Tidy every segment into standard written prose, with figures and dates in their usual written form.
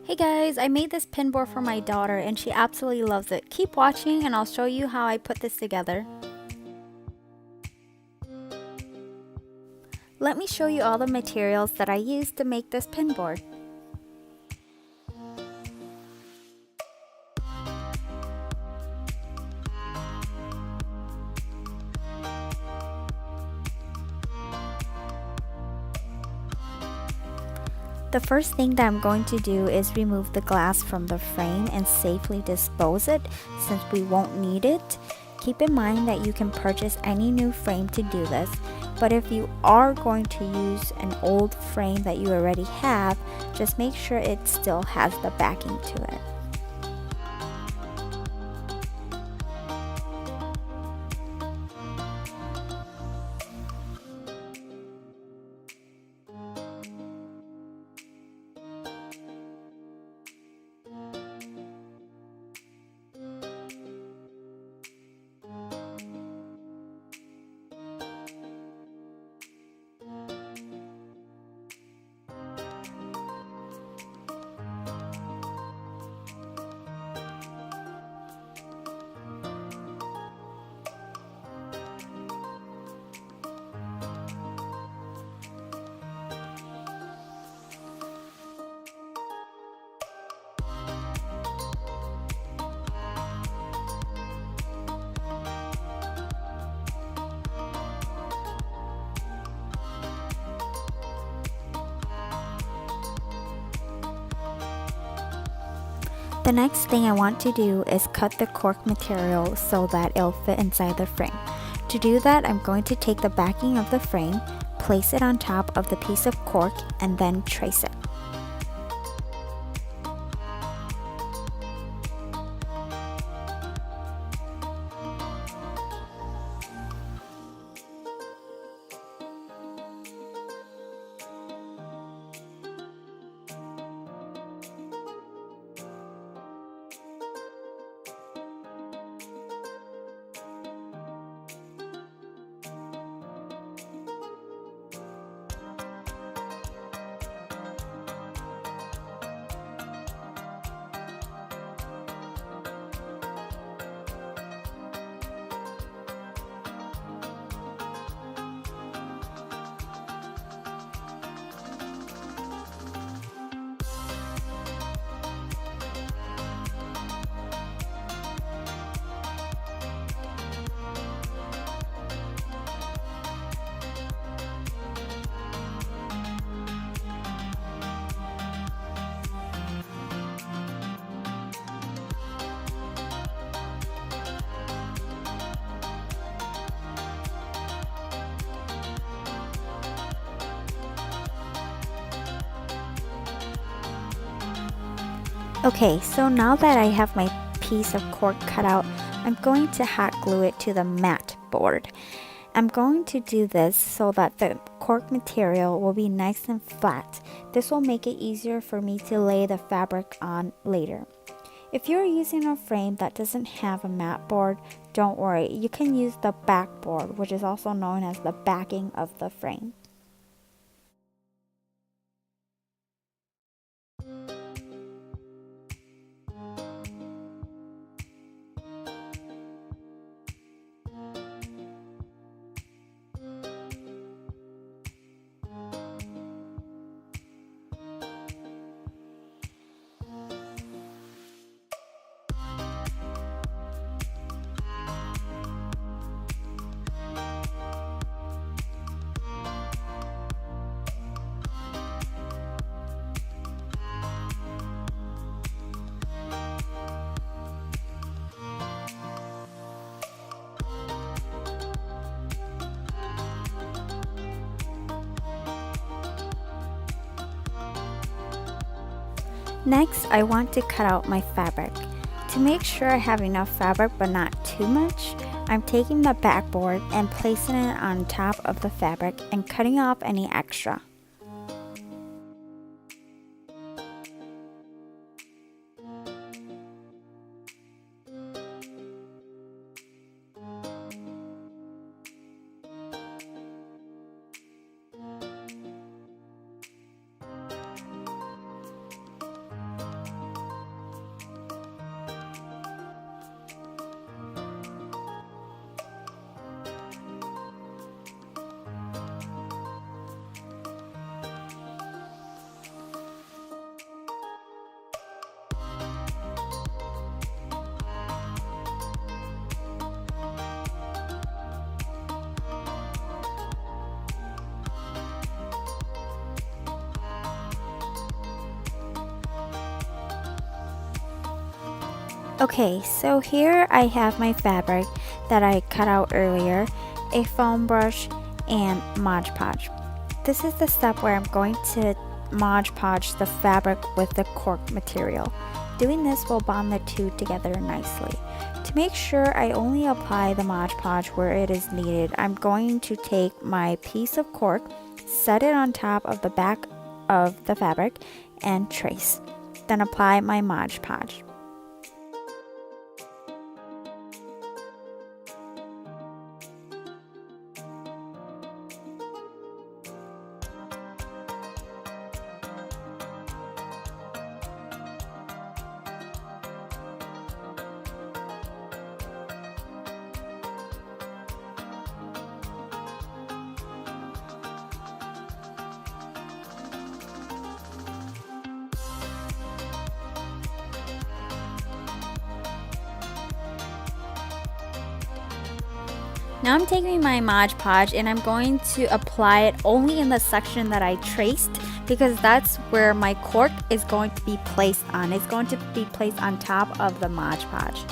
Hey guys, I made this pinboard for my daughter and she absolutely loves it. Keep watching and I'll show you how I put this together. Let me show you all the materials that I used to make this pinboard. The first thing that I'm going to do is remove the glass from the frame and safely dispose it since we won't need it. Keep in mind that you can purchase any new frame to do this, but if you are going to use an old frame that you already have, just make sure it still has the backing to it. The next thing I want to do is cut the cork material so that it'll fit inside the frame. To do that, I'm going to take the backing of the frame, place it on top of the piece of cork, and then trace it. Okay, so now that I have my piece of cork cut out, I'm going to hot glue it to the mat board. I'm going to do this so that the cork material will be nice and flat. This will make it easier for me to lay the fabric on later. If you're using a frame that doesn't have a mat board, don't worry, you can use the backboard, which is also known as the backing of the frame. Next, I want to cut out my fabric. To make sure I have enough fabric but not too much, I'm taking the backboard and placing it on top of the fabric and cutting off any extra. Okay, so here I have my fabric that I cut out earlier, a foam brush, and Mod Podge. This is the step where I'm going to Mod Podge the fabric with the cork material. Doing this will bond the two together nicely. To make sure I only apply the Mod Podge where it is needed, I'm going to take my piece of cork, set it on top of the back of the fabric, and trace. Then apply my Mod Podge. Now I'm taking my Mod Podge and I'm going to apply it only in the section that I traced, because that's where my cork is going to be placed on. It's going to be placed on top of the Mod Podge.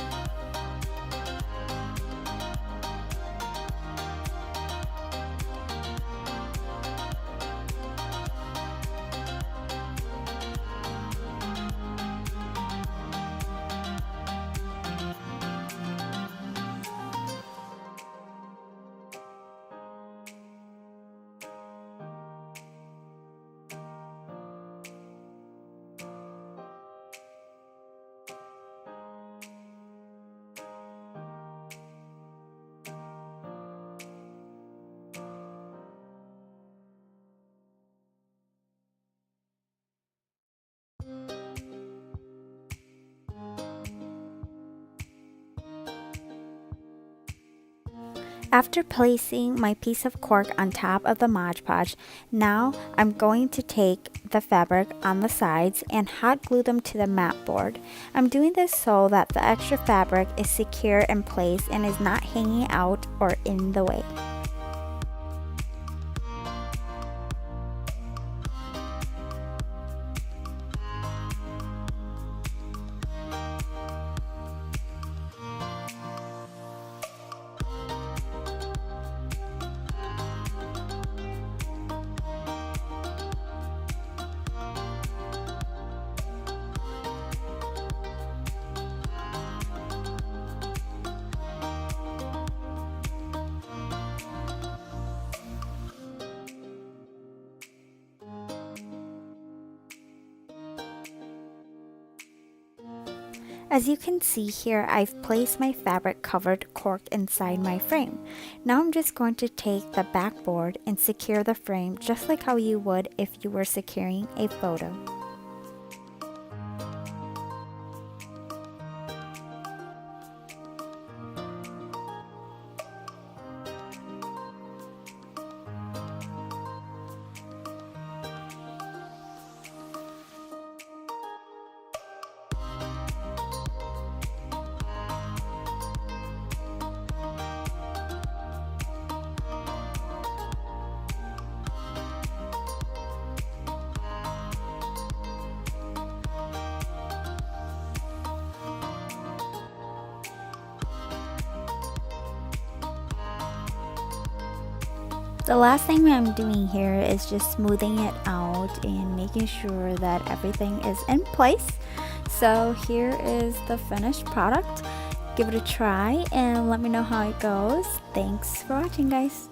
After placing my piece of cork on top of the Mod Podge, now I'm going to take the fabric on the sides and hot glue them to the mat board. I'm doing this so that the extra fabric is secure in place and is not hanging out or in the way. As you can see here, I've placed my fabric covered cork inside my frame. Now I'm just going to take the backboard and secure the frame just like how you would if you were securing a photo. The last thing I'm doing here is just smoothing it out and making sure that everything is in place. So here is the finished product. Give it a try and let me know how it goes. Thanks for watching, guys.